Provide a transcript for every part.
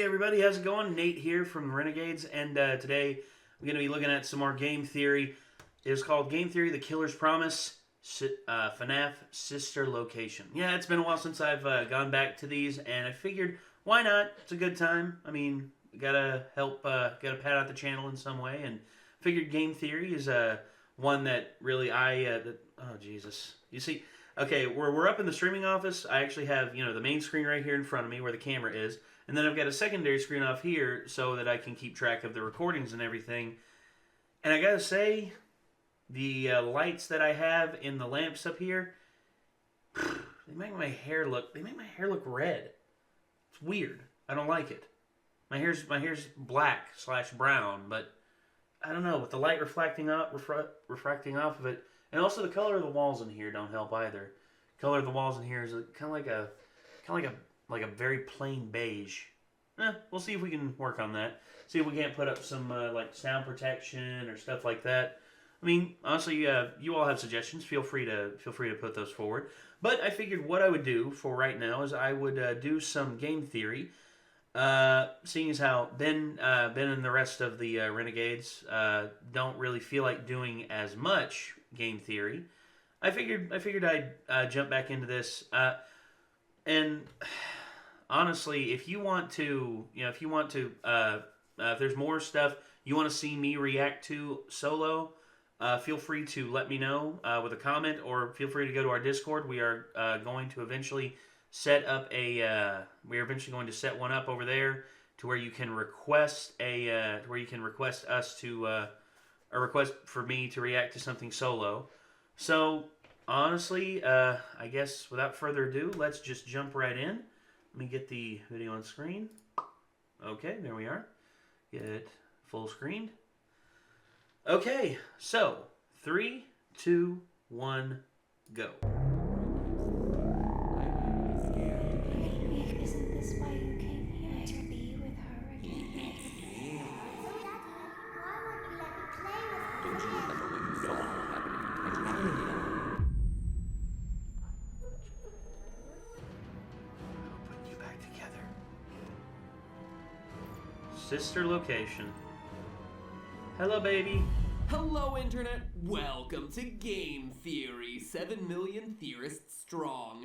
Hey everybody, how's it going? Nate here from Renegades, and today I'm going to be looking at some more game theory. It is called Game Theory: The Killer's Promise, FNAF Sister Location. Yeah, it's been a while since I've gone back to these, and I figured, why not? It's a good time. I mean, gotta help, gotta pad out the channel in some way, and figured Game Theory is one that really oh Jesus. You see, okay, we're up in the streaming office. I actually have, the main screen right here in front of me where the camera is. And then I've got a secondary screen off here so that I can keep track of the recordings and everything. And I gotta say, the lights that I have in the lamps up here, they make my hair look red. It's weird. I don't like it. My hair's black/brown, but I don't know, with the light refracting off of it, and also the color of the walls in here don't help either. The color of the walls in here is kind of like a very plain beige. We'll see if we can work on that. See if we can't put up some like sound protection or stuff like that. I mean, honestly, you all have suggestions. Feel free to put those forward. But I figured what I would do for right now is I would do some game theory. Seeing as how Ben and the rest of the Renegades don't really feel like doing as much game theory, I figured I'd jump back into this. And honestly, if there's more stuff you want to see me react to solo, feel free to let me know with a comment, or feel free to go to our Discord. We are going to eventually set up going to set one up over there to where you can request a request for me to react to something solo. So honestly, I guess without further ado, let's just jump right in. Let me get the video on screen. Okay, there we are. Get it full screened. Okay, so 3, 2, 1, go. Isn't this why you came here? To be with her again? Don't you remember what you saw happening in Putting you back together. Sister location. Hello, baby. Hello, Internet. Welcome to Game Theory, 7 million theorists strong.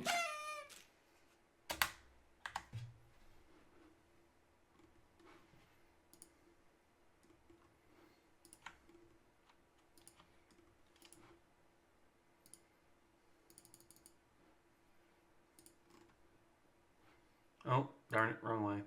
Oh, darn it, wrong way.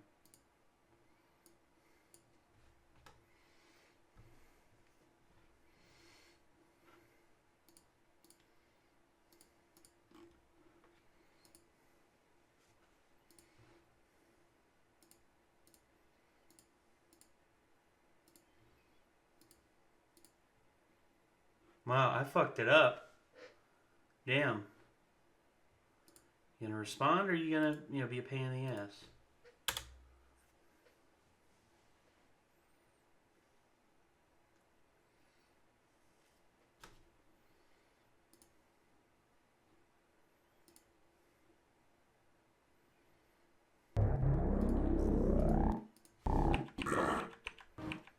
Wow, I fucked it up. Damn. You gonna respond, or are you gonna, be a pain in the ass?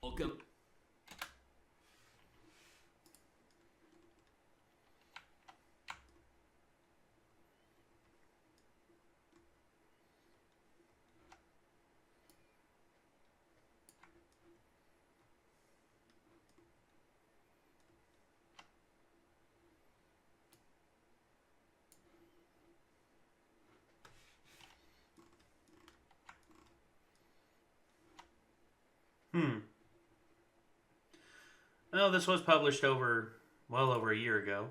Welcome. Well, this was published well over a year ago.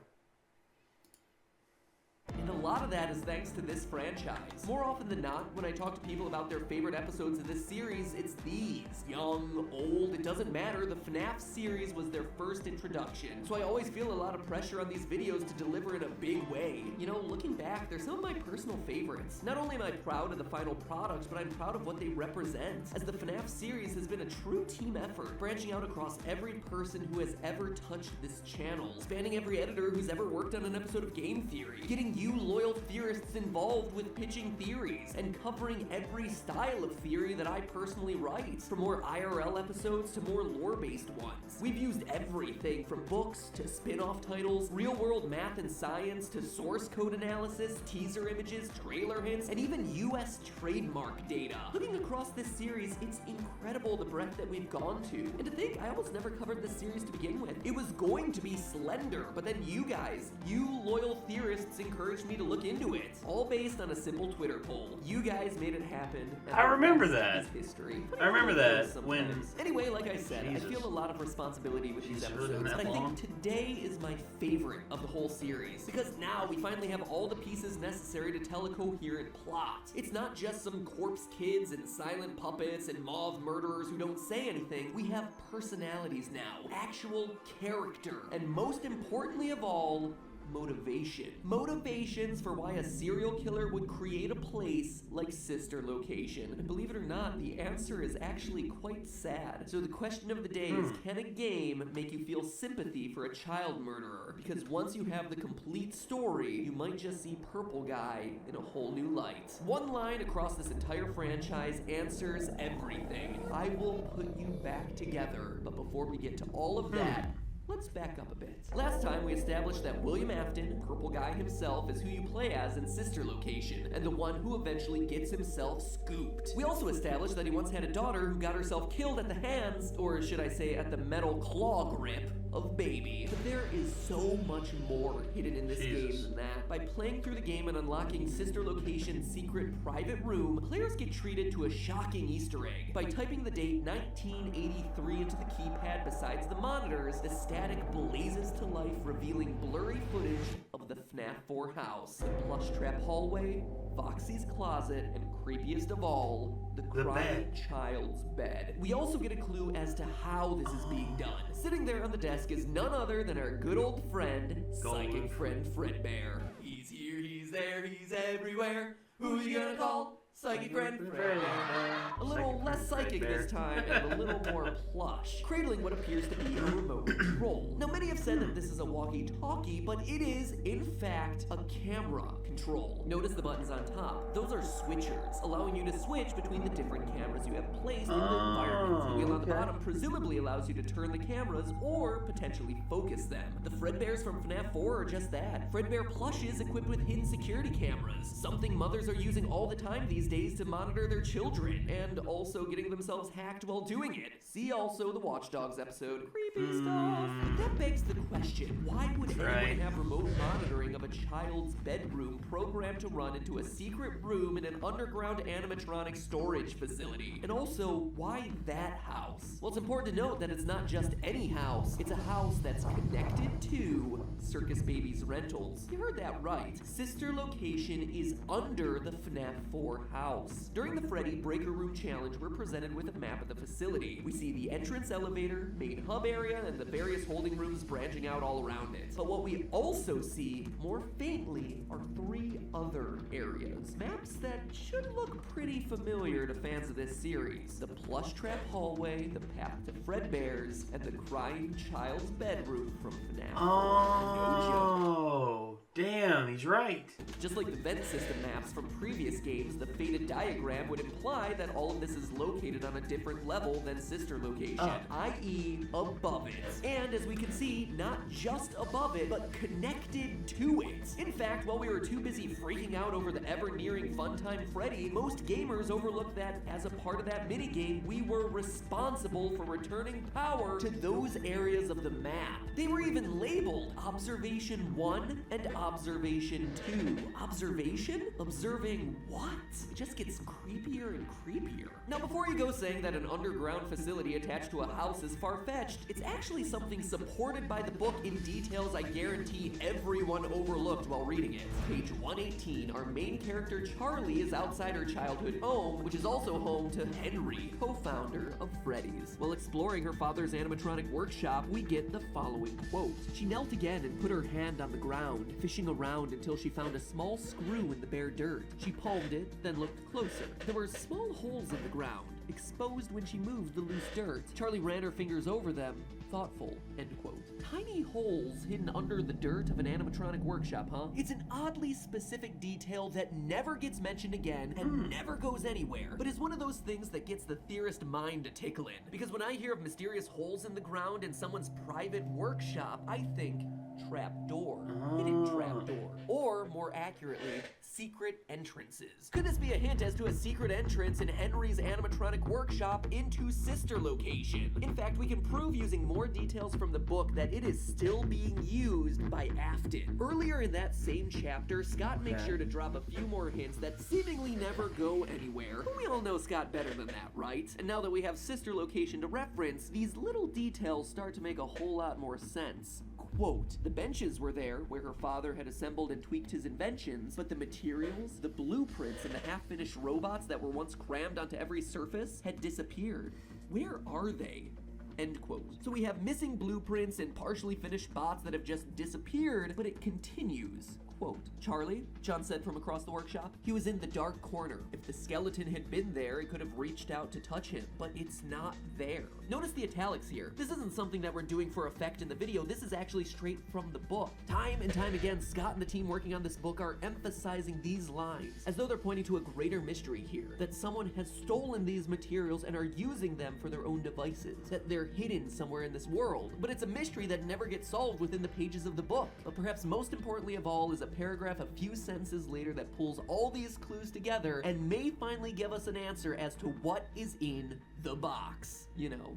And a lot of that is thanks to this franchise. More often than not, when I talk to people about their favorite episodes of this series, it's these. Young, old, it doesn't matter. The FNAF series was their first introduction. So I always feel a lot of pressure on these videos to deliver in a big way. Looking back, they're some of my personal favorites. Not only am I proud of the final products, but I'm proud of what they represent, as the FNAF series has been a true team effort, branching out across every person who has ever touched this channel, spanning every editor who's ever worked on an episode of Game Theory, getting you loyal loyal theorists involved with pitching theories and covering every style of theory that I personally write, from more IRL episodes to more lore-based ones. We've used everything from books to spin-off titles, real-world math and science to source code analysis, teaser images, trailer hints, and even US trademark data. Looking across this series, it's incredible the breadth that we've gone to. And to think, I almost never covered this series to begin with. It was going to be Slender, but then you guys, you loyal theorists, encouraged me to look into it. All based on a simple Twitter poll. You guys made it happen. And I remember the rest that. is history. I remember that Sometimes. when... Anyway, like I said, Jesus. I feel a lot of responsibility with these Jeez, really been episodes, that and I long? think today is my favorite of the whole series, because now we finally have all the pieces necessary to tell a coherent plot. It's not just some corpse kids and silent puppets and mauve murderers who don't say anything. We have personalities now, actual character, and most importantly of all, motivation. Motivations for why a serial killer would create a place like Sister Location. And believe it or not, the answer is actually quite sad. So the question of the day is, can a game make you feel sympathy for a child murderer? Because once you have the complete story, you might just see Purple Guy in a whole new light. One line across this entire franchise answers everything. I will put you back together. But before we get to all of that, let's back up a bit. Last time we established that William Afton, Purple Guy himself, is who you play as in Sister Location, and the one who eventually gets himself scooped. We also established that he once had a daughter who got herself killed at the hands, or should I say at the metal claw grip, of Baby. But there is so much more hidden in this game than that. By playing through the game and unlocking Sister Location's secret private room, players get treated to a shocking Easter egg. By typing the date 1983 into the keypad besides the monitors, the static blazes to life, revealing blurry footage of the FNAF 4 house, the plush trap hallway, Foxy's closet, and creepiest of all, the crying child's bed. We also get a clue as to how this is being done. Sitting there on the desk is none other than our good old friend, Psychic Friend Fredbear. He's here, he's there, he's everywhere. Who you gonna call? Psychic Friend Fredbear. A little less psychic this time and a little more plush, cradling what appears to be a remote control. Now, many have said that this is a walkie-talkie, but it is, in fact, a camera control. Notice the buttons on top. Those are switchers, allowing you to switch between the different cameras you have placed in the environment. The wheel on the bottom presumably allows you to turn the cameras or potentially focus them. The Fredbears from FNAF 4 are just that. Fredbear plushes equipped with hidden security cameras, something mothers are using all the time these days to monitor their children, and also getting themselves hacked while doing it. See also the Watch Dogs episode. Creepy stuff. That begs the question, why would anyone have remote monitoring of a child's bedroom programmed to run into a secret room in an underground animatronic storage facility? And also, why that house? Well, it's important to note that it's not just any house. It's a house that's connected to Circus Baby's Rentals. You heard that right. Sister Location is under the FNAF 4 house. During the Freddy Breaker Room Challenge, we're presented with a map of the facility. We see the entrance elevator, main hub area, and the various holding rooms branching out all around it. But what we also see, more faintly, are 3 other areas. Maps that should look pretty familiar to fans of this series. The plush trap hallway, the path to Fredbear's, and the crying child's bedroom from FNAF. Oh, damn, he's right. Just like the vent system maps from previous games, the faded diagram would imply that all of this is located on a different level than Sister Location, i.e. above it. And as we can see, not just above it, but connected to it. In fact, while we were too busy freaking out over the ever-nearing Funtime Freddy, most gamers overlooked that as a part of that minigame, we were responsible for returning power to those areas of the map. They were even labeled Observation 1 and Observation 2. Observation? Observing what? It just gets creepier and creepier. Now, before you go saying that an underground facility attached to a house is far-fetched, it's actually something supported by the book in details I guarantee everyone overlooked while reading it. Page 118, our main character Charlie is outside her childhood home, which is also home to Henry, co-founder of Freddy's. While exploring her father's animatronic workshop, we get the following quote. She knelt again and put her hand on the ground, fishing around until she found a small screw in the bare dirt. She palmed it, then looked closer. There were small holes in the ground, exposed when she moved the loose dirt. Charlie ran her fingers over them, thoughtful, end quote. Tiny holes hidden under the dirt of an animatronic workshop, huh? It's an oddly specific detail that never gets mentioned again and never goes anywhere, but is one of those things that gets the theorist mind to tickle in. Because when I hear of mysterious holes in the ground in someone's private workshop, I think trapdoor, hidden trapdoor, or more accurately, secret entrances. Could this be a hint as to a secret entrance in Henry's animatronic workshop into Sister Location? In fact, we can prove using more details from the book that it is still being used by Afton. Earlier in that same chapter, Scott makes sure to drop a few more hints that seemingly never go anywhere. But we all know Scott better than that, right? And now that we have Sister Location to reference, these little details start to make a whole lot more sense. Quote, the benches were there where her father had assembled and tweaked his inventions, but the materials, the blueprints, and the half-finished robots that were once crammed onto every surface had disappeared. Where are they? End quote. So we have missing blueprints and partially finished bots that have just disappeared, but it continues. Quote, Charlie, John said from across the workshop, he was in the dark corner. If the skeleton had been there, it could have reached out to touch him, but it's not there. Notice the italics here. This isn't something that we're doing for effect in the video. This is actually straight from the book. Time and time again, Scott and the team working on this book are emphasizing these lines as though they're pointing to a greater mystery here, that someone has stolen these materials and are using them for their own devices, that they're hidden somewhere in this world. But it's a mystery that never gets solved within the pages of the book. But perhaps most importantly of all is a paragraph a few sentences later that pulls all these clues together and may finally give us an answer as to what is in the box. You know,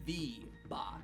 the box.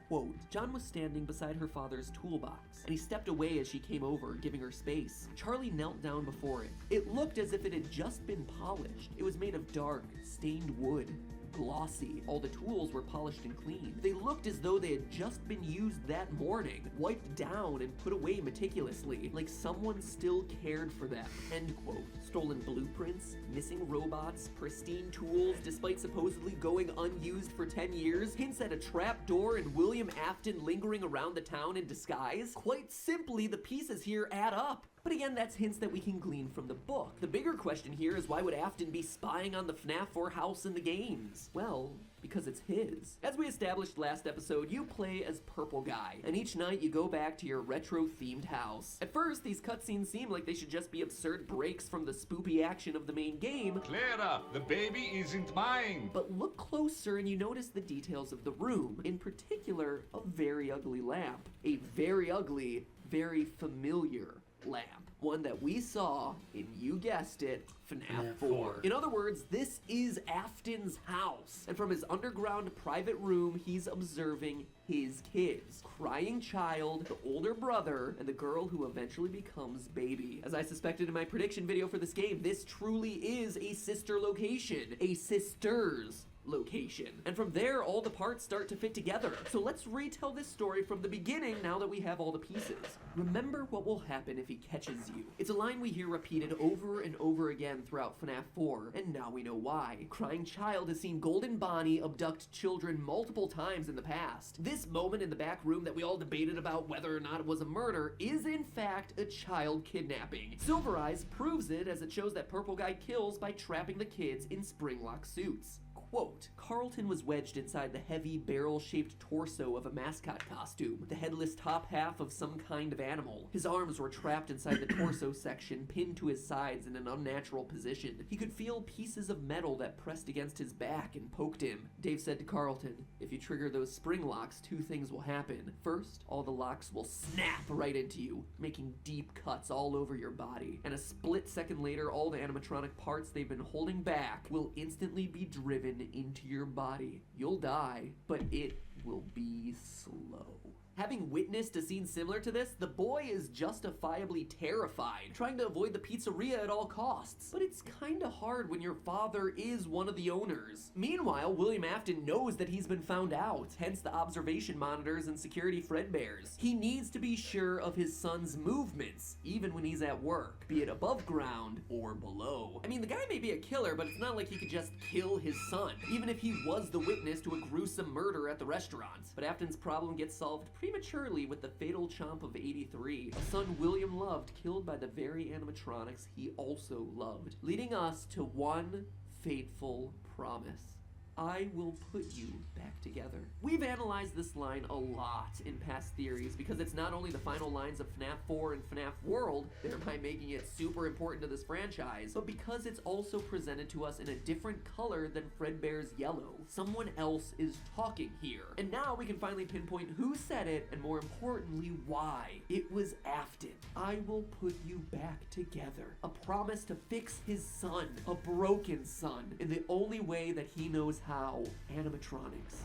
Quote, John was standing beside her father's toolbox, and he stepped away as she came over, giving her space. Charlie knelt down before it. It looked as if it had just been polished. It was made of dark, stained wood. Glossy. All the tools were polished and clean. They looked as though they had just been used that morning, wiped down and put away meticulously, like someone still cared for them. End quote. Stolen blueprints, missing robots, pristine tools despite supposedly going unused for 10 years, hints at a trap door and William Afton lingering around the town in disguise. Quite simply, the pieces here add up. But again, that's hints that we can glean from the book. The bigger question here is, why would Afton be spying on the FNAF 4 house in the games? Well, because it's his. As we established last episode, you play as Purple Guy, and each night you go back to your retro-themed house. At first, these cutscenes seem like they should just be absurd breaks from the spoopy action of the main game. Clara, the baby isn't mine! But look closer and you notice the details of the room. In particular, a very ugly lamp. A very ugly, very familiar lamp. One that we saw in, you guessed it, FNAF 4. In other words, this is Afton's house. And from his underground private room, he's observing his kids. Crying child, the older brother, and the girl who eventually becomes baby. As I suspected in my prediction video for this game, this truly is a sister location. A sister's location. And from there, all the parts start to fit together. So let's retell this story from the beginning now that we have all the pieces. Remember what will happen if he catches you. It's a line we hear repeated over and over again throughout FNAF 4, and now we know why. Crying Child has seen Golden Bonnie abduct children multiple times in the past. This moment in the back room that we all debated about whether or not it was a murder is in fact a child kidnapping. Silver Eyes proves it as it shows that Purple Guy kills by trapping the kids in spring-lock suits. Quote, Carlton was wedged inside the heavy, barrel-shaped torso of a mascot costume, the headless top half of some kind of animal. His arms were trapped inside the torso section, pinned to his sides in an unnatural position. He could feel pieces of metal that pressed against his back and poked him. Dave said to Carlton, if you trigger those spring locks, two things will happen. First, all the locks will snap right into you, making deep cuts all over your body. And a split second later, all the animatronic parts they've been holding back will instantly be driven into your body. You'll die, but it will be slow. Having witnessed a scene similar to this, the boy is justifiably terrified, trying to avoid the pizzeria at all costs. But it's kinda hard when your father is one of the owners. Meanwhile, William Afton knows that he's been found out, hence the observation monitors and security Fredbears. He needs to be sure of his son's movements, even when he's at work, be it above ground or below. I mean, the guy may be a killer, but it's not like he could just kill his son, even if he was the witness to a gruesome murder at the restaurant. But Afton's problem gets solved prematurely with the fatal chomp of 83, a son William loved killed by the very animatronics he also loved, leading us to one fateful promise. I will put you back together. We've analyzed this line a lot in past theories because it's not only the final lines of FNAF 4 and FNAF World, thereby making it super important to this franchise, but because it's also presented to us in a different color than Fredbear's yellow. Someone else is talking here. And now we can finally pinpoint who said it, and more importantly, why. It was Afton. I will put you back together. A promise to fix his son, a broken son, in the only way that he knows how: animatronics.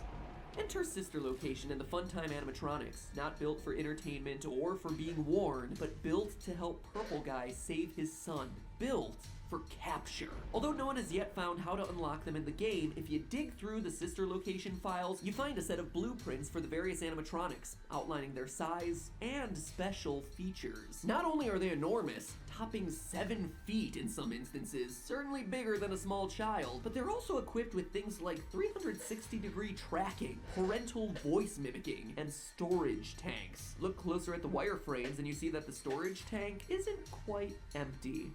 Enter Sister Location and the Funtime animatronics, not built for entertainment or for being worn, but built to help Purple Guy save his son. Built for capture. Although no one has yet found how to unlock them in the game, if you dig through the Sister Location files, you find a set of blueprints for the various animatronics, outlining their size and special features. Not only are they enormous, topping 7 feet in some instances, certainly bigger than a small child, but they're also equipped with things like 360-degree tracking, parental voice mimicking, and storage tanks. Look closer at the wireframes and you see that the storage tank isn't quite empty.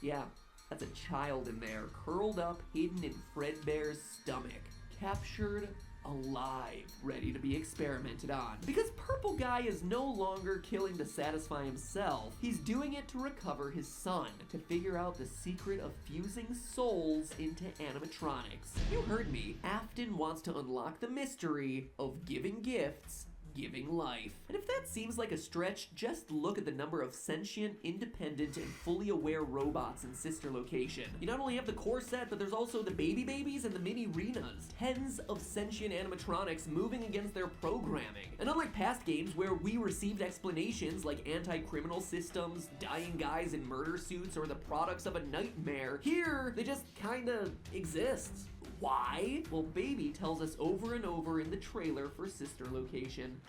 Yeah, that's a child in there, curled up, hidden in Fredbear's stomach, captured alive, ready to be experimented on. Because Purple Guy is no longer killing to satisfy himself, he's doing it to recover his son, to figure out the secret of fusing souls into animatronics. You heard me, Afton wants to unlock the mystery of giving gifts, giving life. And if that seems like a stretch, just look at the number of sentient, independent, and fully aware robots in Sister Location. You not only have the core set, but there's also the baby babies and the mini Renas. Tens of sentient animatronics moving against their programming. And unlike past games where we received explanations like anti-criminal systems, dying guys in murder suits, or the products of a nightmare, here they just kinda exist. Why? Well, Baby tells us over and over in the trailer for Sister Location.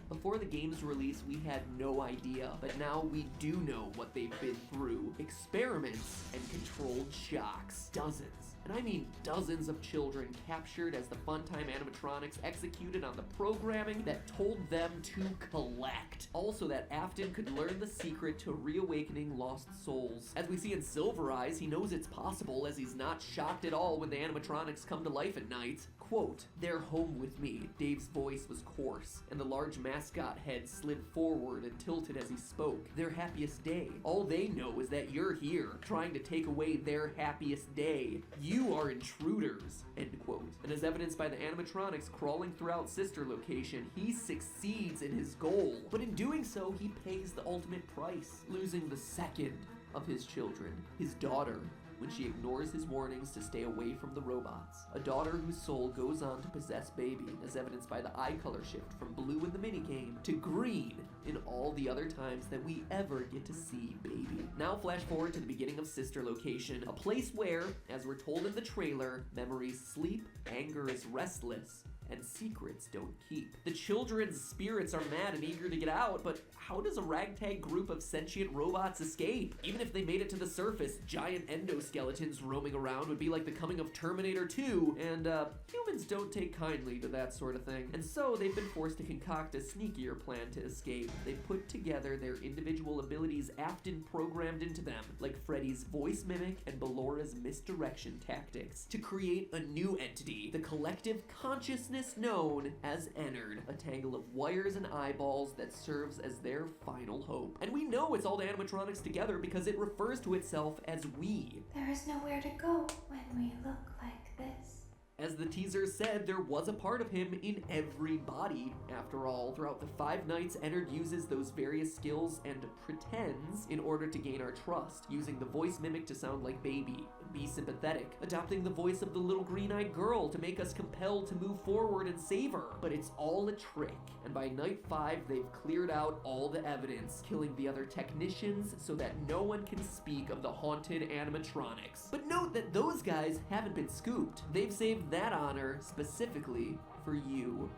Before the game's release, we had no idea, but now we do know what they've been through. Experiments and controlled shocks. Dozens. And I mean dozens of children captured as the Funtime animatronics executed on the programming that told them to collect. Also that Afton could learn the secret to reawakening lost souls. As we see in Silver Eyes, he knows it's possible as he's not shocked at all when the animatronics come to life at night. Quote, "They're home with me." Dave's voice was coarse, and the large mascot head slid forward and tilted as he spoke. Their happiest day. All they know is that you're here, trying to take away their happiest day. You are intruders, end quote. And as evidenced by the animatronics crawling throughout Sister Location, he succeeds in his goal. But in doing so, he pays the ultimate price, losing the second of his children, his daughter, when she ignores his warnings to stay away from the robots. A daughter whose soul goes on to possess Baby, as evidenced by the eye color shift from blue in the minigame to green in all the other times that we ever get to see Baby. Now flash forward to the beginning of Sister Location, a place where, as we're told in the trailer, memories sleep, anger is restless, and secrets don't keep. The children's spirits are mad and eager to get out, but how does a ragtag group of sentient robots escape? Even if they made it to the surface, giant endoskeletons roaming around would be like the coming of Terminator 2, and humans don't take kindly to that sort of thing. And so they've been forced to concoct a sneakier plan to escape. They've put together their individual abilities Afton programmed into them, like Freddy's voice mimic and Bellora's misdirection tactics, to create a new entity, the collective consciousness known as Ennard, a tangle of wires and eyeballs that serves as their final hope. And we know it's all the animatronics together because it refers to itself as we. There is nowhere to go when we look like this. As the teaser said, there was a part of him in every body. After all, throughout the 5 nights, Ennard uses those various skills and pretends in order to gain our trust, using the voice mimic to sound like Baby, be sympathetic, adopting the voice of the little green-eyed girl to make us compelled to move forward and save her. But it's all a trick, and by night 5, they've cleared out all the evidence, killing the other technicians so that no one can speak of the haunted animatronics. But note that those guys haven't been scooped. They've saved that honor specifically for you,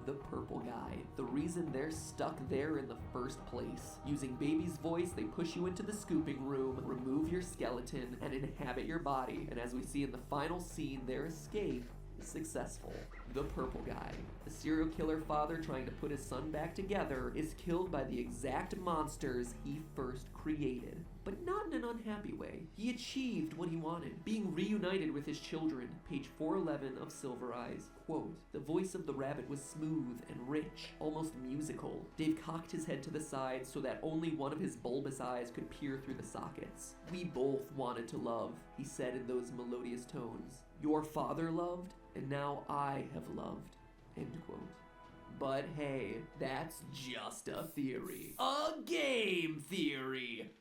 the Purple Guy. The reason they're stuck there in the first place. Using Baby's voice, they push you into the scooping room, remove your skeleton, and inhabit your body. And as we see in the final scene, their escape successful. The Purple Guy. A serial killer father trying to put his son back together is killed by the exact monsters he first created. But not in an unhappy way. He achieved what he wanted, being reunited with his children. Page 411 of Silver Eyes. Quote, the voice of the rabbit was smooth and rich, almost musical. Dave cocked his head to the side so that only one of his bulbous eyes could peer through the sockets. We both wanted to love, he said in those melodious tones. Your father loved, and now I have loved. End quote. But hey, that's just a theory. A game theory!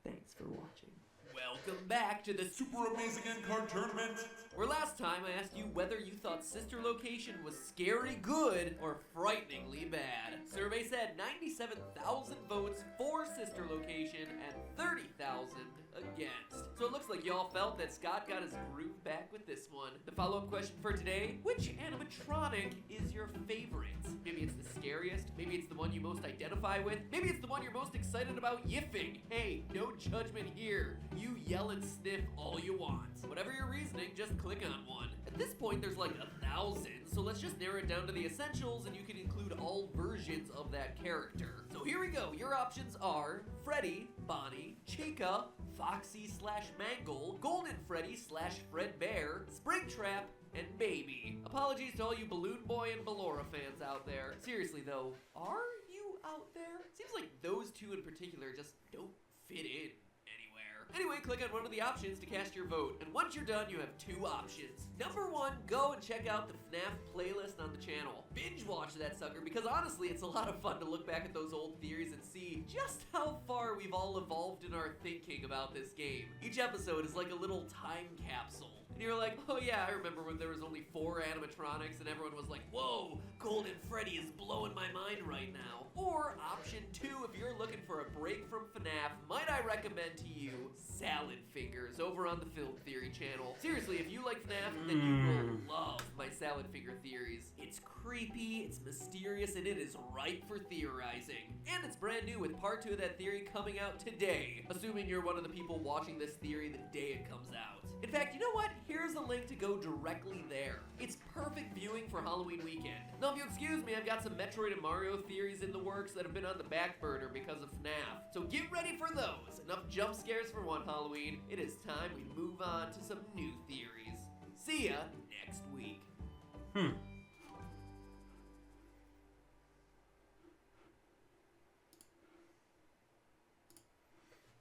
Thanks for watching. Welcome back to the Super Amazing End Card Tournament! Where last time I asked you whether you thought Sister Location was scary good or frighteningly bad. Survey said 97,000 votes for Sister Location and 30,000 against. So it looks like y'all felt that Scott got his groove back with this one. The follow-up question for today, which animatronic is your favorite? Maybe it's the scariest, maybe it's the one you most identify with, maybe it's the one you're most excited about yiffing. Hey, no judgment here. You yell and sniff all you want. Whatever your reasoning, just click on one. At this point, there's like 1,000, so let's just narrow it down to the essentials and you can include all versions of that character. So here we go. Your options are Freddy, Bonnie, Chica, Foxy/Mangle, Golden Freddy/Fredbear, Springtrap, and Baby. Apologies to all you Balloon Boy and Ballora fans out there. Seriously though, are you out there? Seems like those two in particular just don't fit in anywhere. Anyway, click on one of the options to cast your vote. And once you're done, you have two options. Number one, go and check out the FNAF playlist on the channel. Binge watch that sucker because honestly, it's a lot of fun to look back at those old theories and see just how far we've all evolved in our thinking about this game. Each episode is like a little time capsule. And you're like, oh yeah, I remember when there was only 4 animatronics and everyone was like, whoa, Golden Freddy is blowing my mind right now. Or option 2, if you're looking for a break from FNAF, might I recommend to you Salad Fingers over on the Film Theory channel. Seriously, if you like FNAF, then you will love my Salad Finger theories. It's creepy, it's mysterious, and it is ripe for theorizing. And it's brand new with part 2 of that theory coming out today, assuming you're one of the people watching this theory the day it comes out. In fact, you know what? Here's a link to go directly there. It's perfect viewing for Halloween weekend. Now, if you excuse me, I've got some Metroid and Mario theories in the works that have been on the back burner because of FNAF. So get ready for those. Enough jump scares for one Halloween. It is time we move on to some new theories. See ya next week.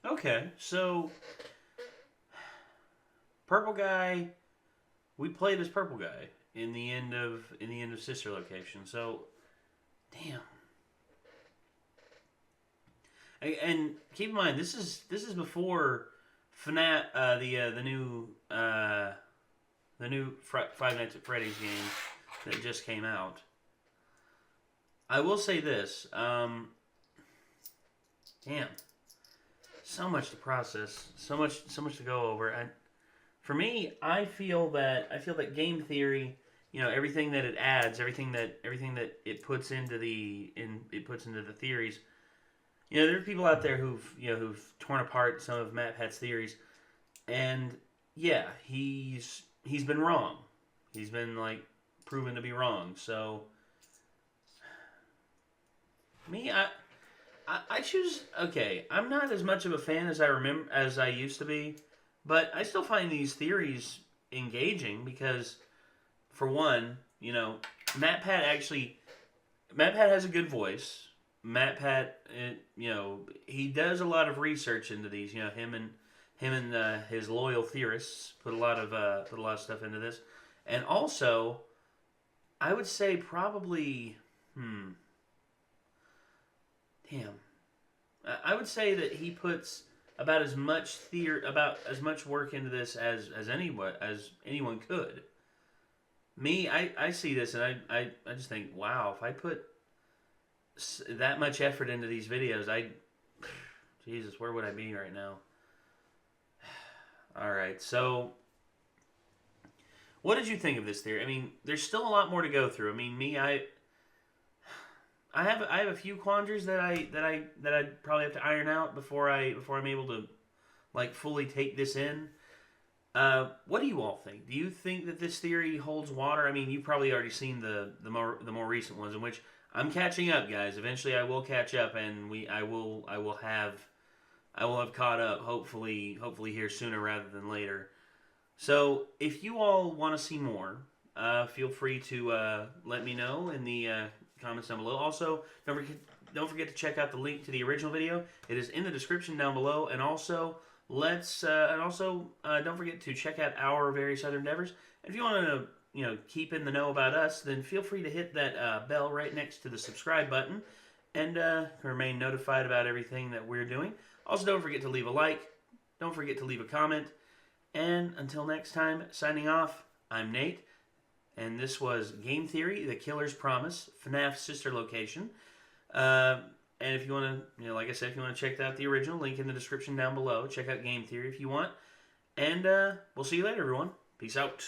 Okay, so Purple Guy, we played as Purple Guy in the end of Sister Location. So, damn. And keep in mind, this is before FNAF, the new Five Nights at Freddy's game that just came out. I will say this, damn. So much to process, so much to go over. And for me, I feel that game theory, you know, everything that it adds, everything that it puts into the theories. You know, there are people out there who've torn apart some of Matt Pat's theories, and yeah, he's been wrong. He's been like proven to be wrong. So me, I choose. Okay, I'm not as much of a fan as I used to be, but I still find these theories engaging because, for one, you know, Matt Pat has a good voice. Matt Pat, you know, he does a lot of research into these. You know, him and his loyal theorists put a lot of stuff into this, and also, I would say probably, I would say that he puts about as much work into this as anyone could. Me, I see this and I just think, wow, if I put that much effort into these videos, Jesus, where would I be right now? All right, so what did you think of this theory? I mean, there's still a lot more to go through. I mean, me, I have a few quandaries that I'd probably have to iron out before I'm able to like fully take this in. What do you all think? Do you think that this theory holds water? I mean, you've probably already seen the more recent ones, in which I'm catching up, guys. Eventually, I will catch up, and I will have caught up. Hopefully here sooner rather than later. So, if you all want to see more, feel free to let me know in the comments down below. Also, don't forget to check out the link to the original video. It is in the description down below, and also don't forget to check out our various other endeavors. And if you want to keep in the know about us, then feel free to hit that bell right next to the subscribe button, and remain notified about everything that we're doing. Also, don't forget to leave a like. Don't forget to leave a comment. And until next time, signing off, I'm Nate, and this was Game Theory, The Killer's Promise, FNAF sister location. And if you want to, like I said, if you want to check out the original, link in the description down below. Check out Game Theory if you want. And we'll see you later, everyone. Peace out.